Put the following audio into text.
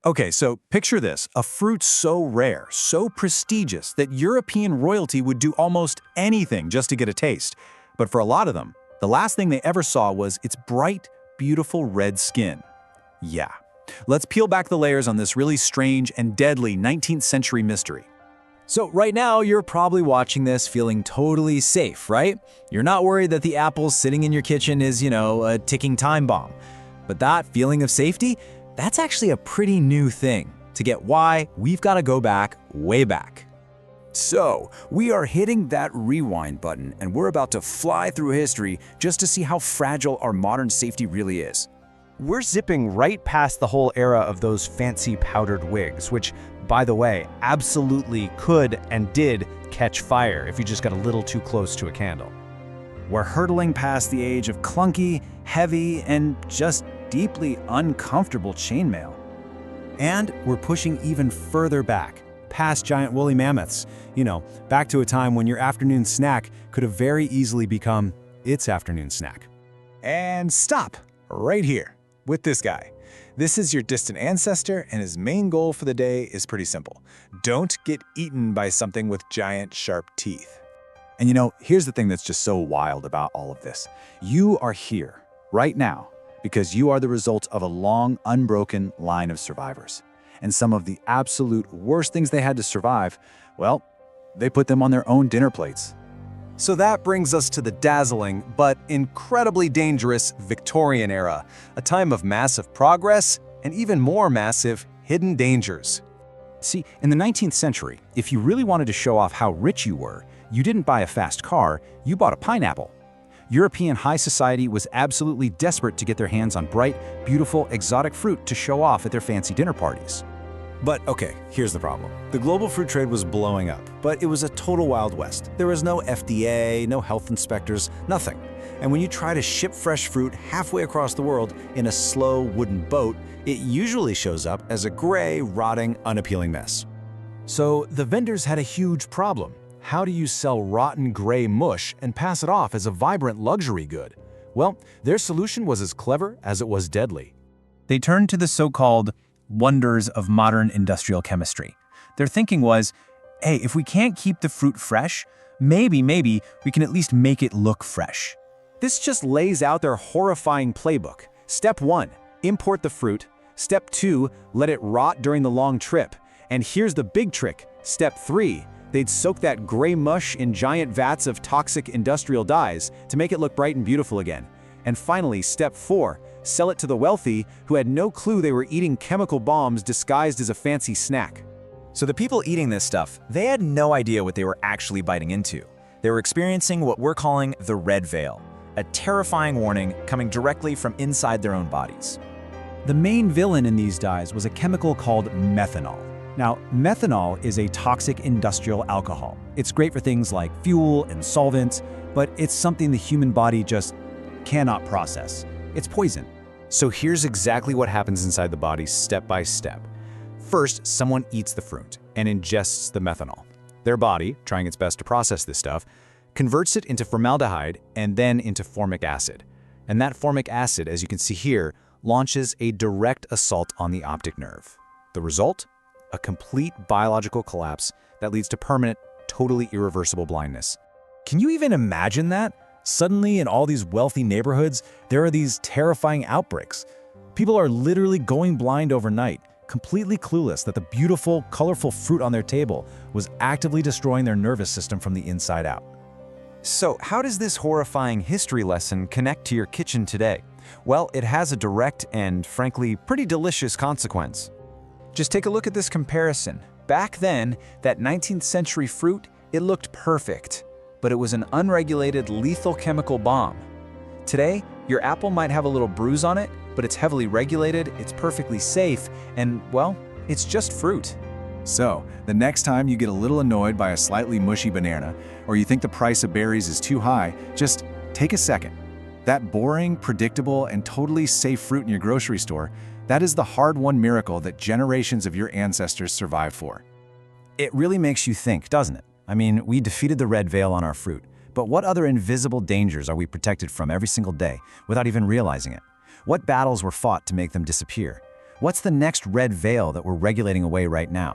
Okay, so picture this, a fruit so rare, so prestigious that European royalty would do almost anything just to get a taste. But for a lot of them, the last thing they ever saw was its bright, beautiful red skin. Yeah. Let's peel back the layers on this really strange and deadly 19th century mystery. So right now, you're probably watching this feeling totally safe, right? You're not worried that the apple sitting in your kitchen is, a ticking time bomb. But that feeling of safety, that's actually a pretty new thing. To get why, we've got to go back, way back. So, we are hitting that rewind button, and we're about to fly through history just to see how fragile our modern safety really is. We're zipping right past the whole era of those fancy powdered wigs, which, by the way, absolutely could and did catch fire if you just got a little too close to a candle. We're hurtling past the age of clunky, heavy, and just deeply uncomfortable chainmail. And we're pushing even further back, past giant woolly mammoths. Back to a time when your afternoon snack could have very easily become its afternoon snack. And stop, right here, with this guy. This is your distant ancestor, and his main goal for the day is pretty simple. Don't get eaten by something with giant, sharp teeth. And here's the thing that's just so wild about all of this. You are here, right now, because you are the result of a long, unbroken line of survivors. And some of the absolute worst things they had to survive, well, they put them on their own dinner plates. So that brings us to the dazzling, but incredibly dangerous Victorian era, a time of massive progress and even more massive hidden dangers. See, in the 19th century, if you really wanted to show off how rich you were, you didn't buy a fast car, you bought a pineapple. European high society was absolutely desperate to get their hands on bright, beautiful, exotic fruit to show off at their fancy dinner parties. But okay, here's the problem. The global fruit trade was blowing up, but it was a total Wild West. There was no FDA, no health inspectors, nothing. And when you try to ship fresh fruit halfway across the world in a slow wooden boat, it usually shows up as a gray, rotting, unappealing mess. So the vendors had a huge problem. How do you sell rotten gray mush and pass it off as a vibrant luxury good? Well, their solution was as clever as it was deadly. They turned to the so-called wonders of modern industrial chemistry. Their thinking was, hey, if we can't keep the fruit fresh, maybe we can at least make it look fresh. This just lays out their horrifying playbook. Step 1, import the fruit. Step 2, let it rot during the long trip. And here's the big trick. Step 3, they'd soak that gray mush in giant vats of toxic industrial dyes to make it look bright and beautiful again. And finally, step 4, sell it to the wealthy who had no clue they were eating chemical bombs disguised as a fancy snack. So the people eating this stuff, they had no idea what they were actually biting into. They were experiencing what we're calling the red veil, a terrifying warning coming directly from inside their own bodies. The main villain in these dyes was a chemical called methanol. Now, methanol is a toxic industrial alcohol. It's great for things like fuel and solvents, but it's something the human body just cannot process. It's poison. So here's exactly what happens inside the body step by step. First, someone eats the fruit and ingests the methanol. Their body, trying its best to process this stuff, converts it into formaldehyde and then into formic acid. And that formic acid, as you can see here, launches a direct assault on the optic nerve. The result? A complete biological collapse that leads to permanent, totally irreversible blindness. Can you even imagine that? Suddenly, in all these wealthy neighborhoods, there are these terrifying outbreaks. People are literally going blind overnight, completely clueless that the beautiful, colorful fruit on their table was actively destroying their nervous system from the inside out. So how does this horrifying history lesson connect to your kitchen today? Well, it has a direct and, frankly, pretty delicious consequence. Just take a look at this comparison. Back then, that 19th century fruit, it looked perfect, but it was an unregulated, lethal chemical bomb. Today, your apple might have a little bruise on it, but it's heavily regulated, it's perfectly safe, and, well, it's just fruit. So, the next time you get a little annoyed by a slightly mushy banana, or you think the price of berries is too high, just take a second. That boring, predictable, and totally safe fruit in your grocery store, that is the hard-won miracle that generations of your ancestors survived for. It really makes you think, doesn't it? I mean, we defeated the red veil on our fruit, but what other invisible dangers are we protected from every single day without even realizing it? What battles were fought to make them disappear? What's the next red veil that we're regulating away right now?